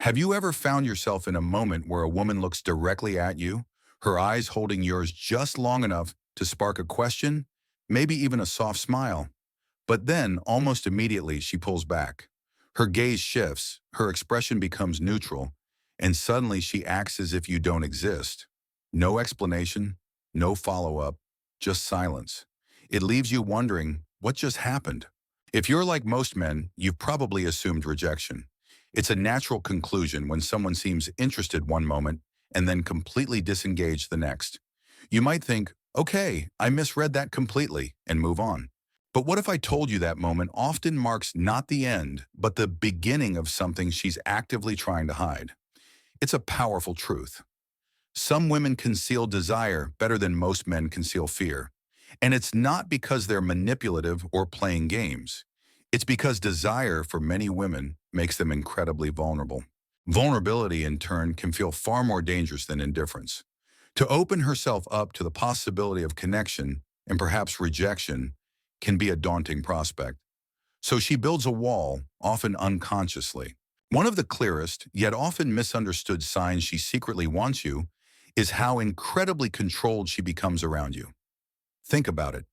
Have you ever found yourself in a moment where a woman looks directly at you, her eyes holding yours just long enough to spark a question, maybe even a soft smile, but then almost immediately she pulls back. Her gaze shifts, her expression becomes neutral, and suddenly she acts as if you don't exist. No explanation, no follow-up, just silence. It leaves you wondering, what just happened? If you're like most men, you've probably assumed rejection. It's a natural conclusion when someone seems interested one moment and then completely disengaged the next. You might think, okay, I misread that completely, and move on. But what if I told you that moment often marks not the end, but the beginning of something she's actively trying to hide? It's a powerful truth. Some women conceal desire better than most men conceal fear. And it's not because they're manipulative or playing games. It's because desire for many women makes them incredibly vulnerable. Vulnerability, in turn, can feel far more dangerous than indifference. To open herself up to the possibility of connection and perhaps rejection can be a daunting prospect. So she builds a wall, often unconsciously. One of the clearest, yet often misunderstood signs she secretly wants you is how incredibly controlled she becomes around you. Think about it.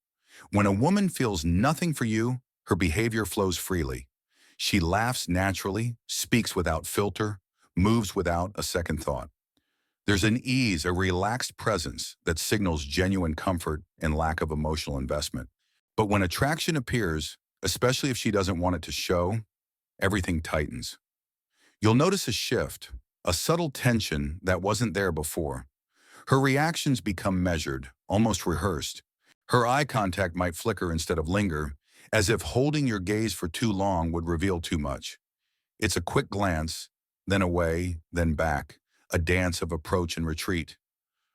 When a woman feels nothing for you, her behavior flows freely. She laughs naturally, speaks without filter, moves without a second thought. There's an ease, a relaxed presence that signals genuine comfort and lack of emotional investment. But when attraction appears, especially if she doesn't want it to show, everything tightens. You'll notice a shift, a subtle tension that wasn't there before. Her reactions become measured, almost rehearsed. Her eye contact might flicker instead of linger, as if holding your gaze for too long would reveal too much. It's a quick glance, then away, then back, a dance of approach and retreat.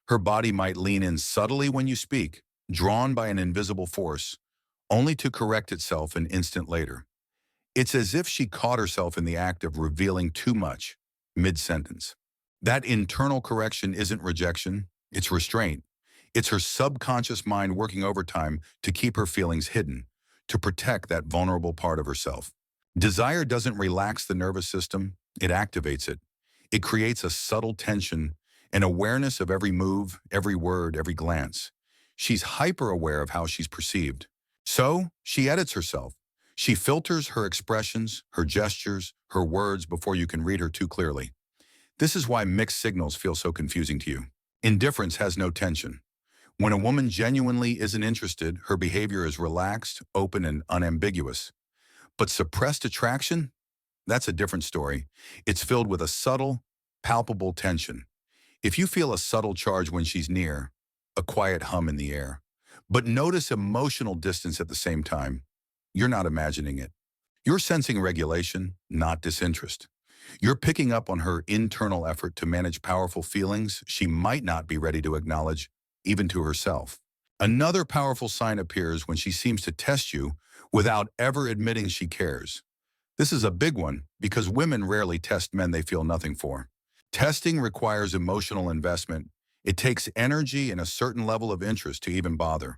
Her body might lean in subtly when you speak, drawn by an invisible force, only to correct itself an instant later. It's as if she caught herself in the act of revealing too much, mid-sentence. That internal correction isn't rejection, it's restraint. It's her subconscious mind working overtime to keep her feelings hidden, to protect that vulnerable part of herself. Desire doesn't relax the nervous system, it activates it. It creates a subtle tension, an awareness of every move, every word, every glance. She's hyper-aware of how she's perceived. So, she edits herself. She filters her expressions, her gestures, her words before you can read her too clearly. This is why mixed signals feel so confusing to you. Indifference has no tension. When a woman genuinely isn't interested, her behavior is relaxed, open, and unambiguous. But suppressed attraction? That's a different story. It's filled with a subtle, palpable tension. If you feel a subtle charge when she's near, a quiet hum in the air, but notice emotional distance at the same time, you're not imagining it. You're sensing regulation, not disinterest. You're picking up on her internal effort to manage powerful feelings she might not be ready to acknowledge, even to herself. Another powerful sign appears when she seems to test you without ever admitting she cares. This is a big one because women rarely test men they feel nothing for. Testing requires emotional investment. It takes energy and a certain level of interest to even bother.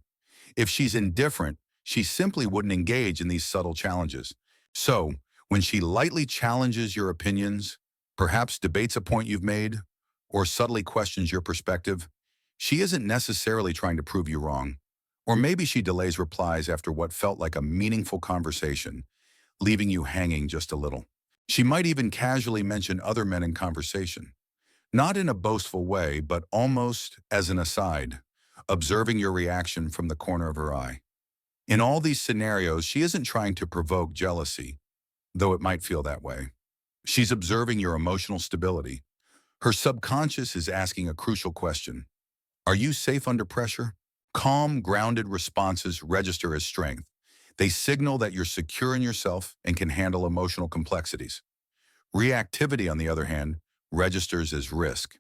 If she's indifferent, she simply wouldn't engage in these subtle challenges. So, when she lightly challenges your opinions, perhaps debates a point you've made, or subtly questions your perspective, she isn't necessarily trying to prove you wrong. Or maybe she delays replies after what felt like a meaningful conversation, leaving you hanging just a little. She might even casually mention other men in conversation, not in a boastful way, but almost as an aside, observing your reaction from the corner of her eye. In all these scenarios, she isn't trying to provoke jealousy, though it might feel that way. She's observing your emotional stability. Her subconscious is asking a crucial question. Are you safe under pressure? Calm, grounded responses register as strength. They signal that you're secure in yourself and can handle emotional complexities. Reactivity, on the other hand, registers as risk.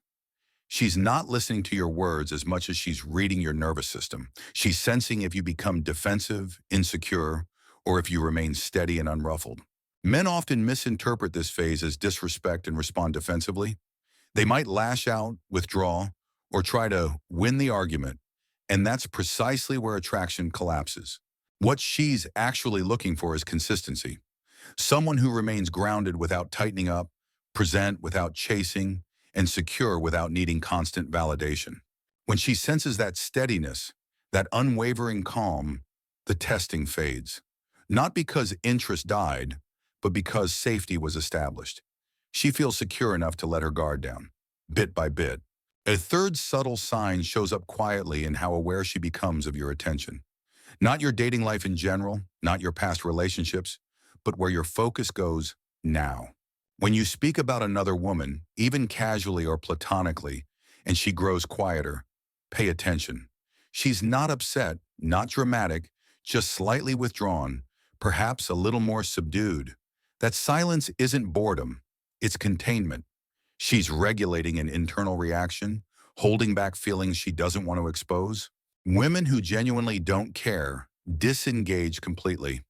She's not listening to your words as much as she's reading your nervous system. She's sensing if you become defensive, insecure, or if you remain steady and unruffled. Men often misinterpret this phase as disrespect and respond defensively. They might lash out, withdraw, or try to win the argument, and that's precisely where attraction collapses. What she's actually looking for is consistency. Someone who remains grounded without tightening up, present without chasing, and secure without needing constant validation. When she senses that steadiness, that unwavering calm, the testing fades. Not because interest died, but because safety was established. She feels secure enough to let her guard down, bit by bit. A third subtle sign shows up quietly in how aware she becomes of your attention. Not your dating life in general, not your past relationships, but where your focus goes now. When you speak about another woman, even casually or platonically, and she grows quieter, pay attention. She's not upset, not dramatic, just slightly withdrawn, perhaps a little more subdued. That silence isn't boredom, it's containment. She's regulating an internal reaction, holding back feelings she doesn't want to expose. Women who genuinely don't care disengage completely.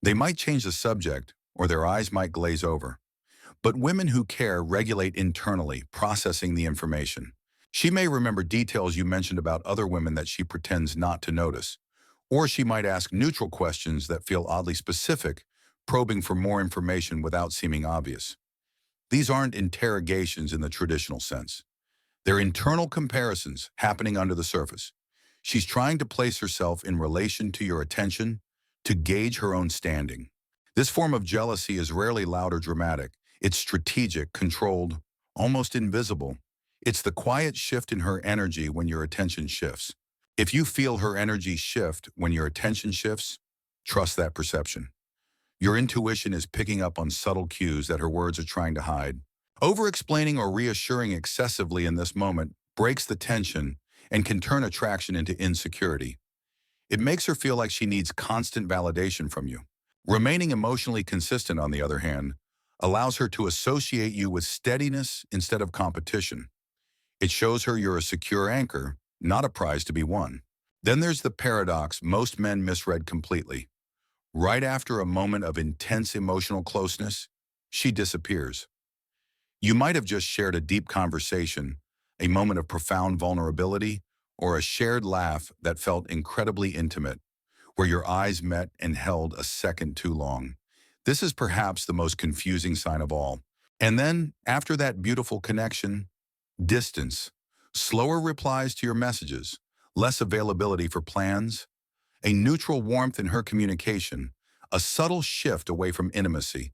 They might change the subject, or their eyes might glaze over. But women who care regulate internally, processing the information. She may remember details you mentioned about other women that she pretends not to notice. Or she might ask neutral questions that feel oddly specific, probing for more information without seeming obvious. These aren't interrogations in the traditional sense. They're internal comparisons happening under the surface. She's trying to place herself in relation to your attention to gauge her own standing. This form of jealousy is rarely loud or dramatic. It's strategic, controlled, almost invisible. It's the quiet shift in her energy when your attention shifts. If you feel her energy shift when your attention shifts, trust that perception. Your intuition is picking up on subtle cues that her words are trying to hide. Over-explaining or reassuring excessively in this moment breaks the tension and can turn attraction into insecurity. It makes her feel like she needs constant validation from you. Remaining emotionally consistent, on the other hand, allows her to associate you with steadiness instead of competition. It shows her you're a secure anchor, not a prize to be won. Then there's the paradox most men misread completely. Right after a moment of intense emotional closeness, she disappears. You might have just shared a deep conversation, a moment of profound vulnerability, or a shared laugh that felt incredibly intimate, where your eyes met and held a second too long. This is perhaps the most confusing sign of all. And then, after that beautiful connection, distance, slower replies to your messages, less availability for plans, a neutral warmth in her communication, a subtle shift away from intimacy.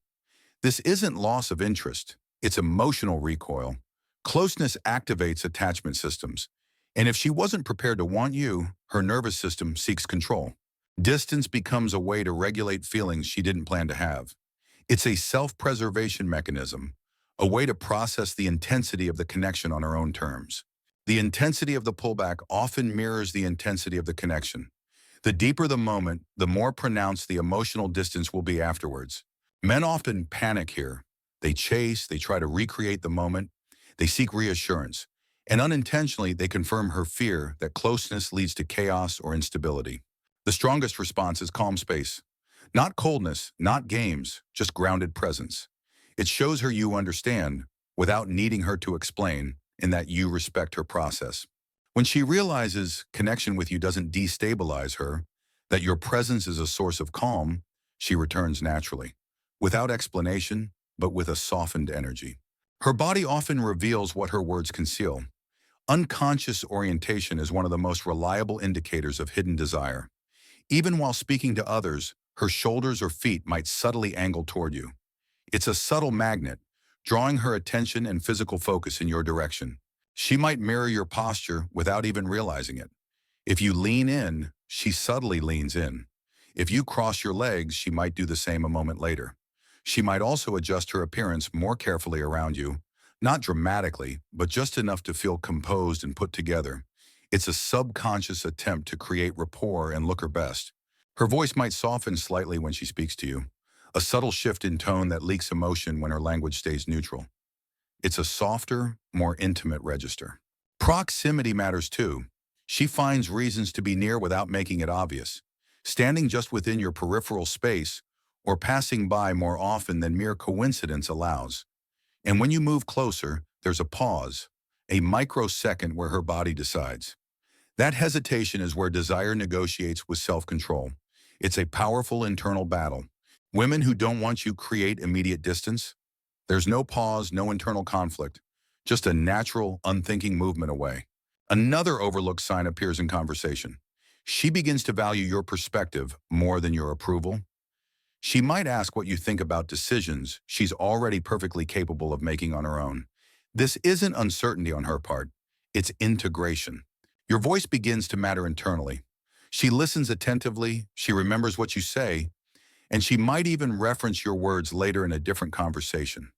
This isn't loss of interest, it's emotional recoil. Closeness activates attachment systems, and if she wasn't prepared to want you, her nervous system seeks control. Distance becomes a way to regulate feelings she didn't plan to have. It's a self-preservation mechanism, a way to process the intensity of the connection on her own terms. The intensity of the pullback often mirrors the intensity of the connection. The deeper the moment, the more pronounced the emotional distance will be afterwards. Men often panic here. They chase, they try to recreate the moment, they seek reassurance, and unintentionally they confirm her fear that closeness leads to chaos or instability. The strongest response is calm space. Not coldness, not games, just grounded presence. It shows her you understand, without needing her to explain, and that you respect her process. When she realizes connection with you doesn't destabilize her, that your presence is a source of calm, she returns naturally, without explanation, but with a softened energy. Her body often reveals what her words conceal. Unconscious orientation is one of the most reliable indicators of hidden desire. Even while speaking to others, her shoulders or feet might subtly angle toward you. It's a subtle magnet, drawing her attention and physical focus in your direction. She might mirror your posture without even realizing it. If you lean in, she subtly leans in. If you cross your legs, she might do the same a moment later. She might also adjust her appearance more carefully around you, not dramatically, but just enough to feel composed and put together. It's a subconscious attempt to create rapport and look her best. Her voice might soften slightly when she speaks to you, a subtle shift in tone that leaks emotion when her language stays neutral. It's a softer, more intimate register. Proximity matters too. She finds reasons to be near without making it obvious, standing just within your peripheral space or passing by more often than mere coincidence allows. And when you move closer, there's a pause, a microsecond where her body decides. That hesitation is where desire negotiates with self-control. It's a powerful internal battle. Women who don't want you create immediate distance. There's no pause, no internal conflict, just a natural, unthinking movement away. Another overlooked sign appears in conversation. She begins to value your perspective more than your approval. She might ask what you think about decisions she's already perfectly capable of making on her own. This isn't uncertainty on her part, it's integration. Your voice begins to matter internally. She listens attentively, she remembers what you say, and she might even reference your words later in a different conversation.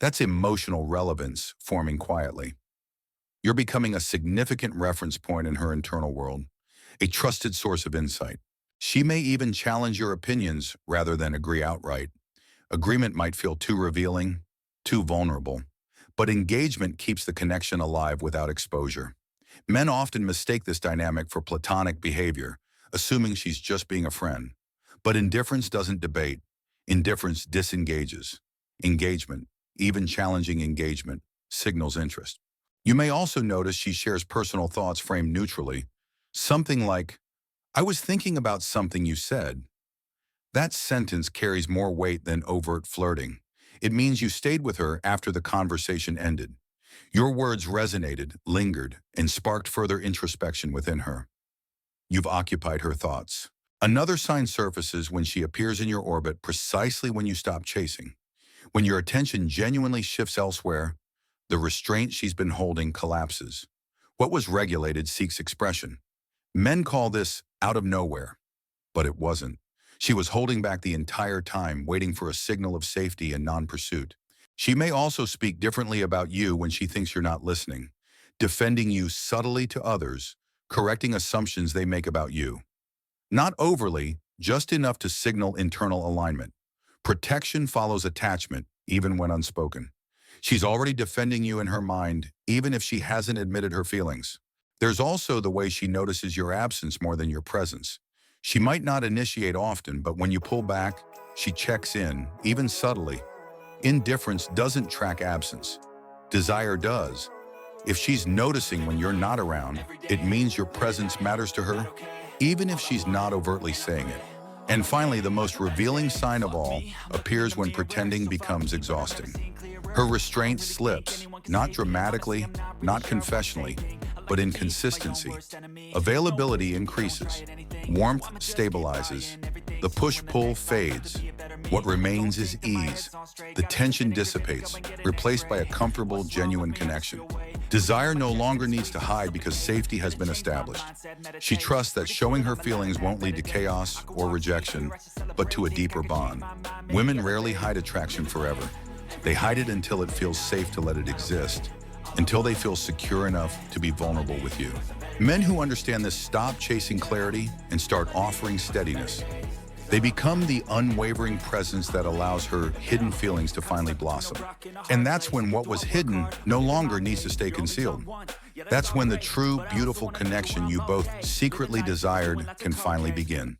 That's emotional relevance forming quietly. You're becoming a significant reference point in her internal world, a trusted source of insight. She may even challenge your opinions rather than agree outright. Agreement might feel too revealing, too vulnerable, but engagement keeps the connection alive without exposure. Men often mistake this dynamic for platonic behavior, assuming she's just being a friend. But indifference doesn't debate. Indifference disengages. Engagement, even challenging engagement, signals interest. You may also notice she shares personal thoughts framed neutrally. Something like, "I was thinking about something you said." That sentence carries more weight than overt flirting. It means you stayed with her after the conversation ended. Your words resonated, lingered, and sparked further introspection within her. You've occupied her thoughts. Another sign surfaces when she appears in your orbit precisely when you stop chasing. When your attention genuinely shifts elsewhere, the restraint she's been holding collapses. What was regulated seeks expression. Men call this out of nowhere, but it wasn't. She was holding back the entire time, waiting for a signal of safety and non-pursuit. She may also speak differently about you when she thinks you're not listening, defending you subtly to others, correcting assumptions they make about you. Not overly, just enough to signal internal alignment. Protection follows attachment, even when unspoken. She's already defending you in her mind, even if she hasn't admitted her feelings. There's also the way she notices your absence more than your presence. She might not initiate often, but when you pull back, she checks in, even subtly. Indifference doesn't track absence. Desire does. If she's noticing when you're not around, it means your presence matters to her, even if she's not overtly saying it. And finally, the most revealing sign of all appears when pretending becomes exhausting. Her restraint slips, not dramatically, not confessionally, but in consistency. Availability increases. Warmth stabilizes. The push-pull fades. What remains is ease. The tension dissipates, replaced by a comfortable, genuine connection. Desire no longer needs to hide because safety has been established. She trusts that showing her feelings won't lead to chaos or rejection, but to a deeper bond. Women rarely hide attraction forever. They hide it until it feels safe to let it exist, until they feel secure enough to be vulnerable with you. Men who understand this stop chasing clarity and start offering steadiness. They become the unwavering presence that allows her hidden feelings to finally blossom. And that's when what was hidden no longer needs to stay concealed. That's when the true, beautiful connection you both secretly desired can finally begin.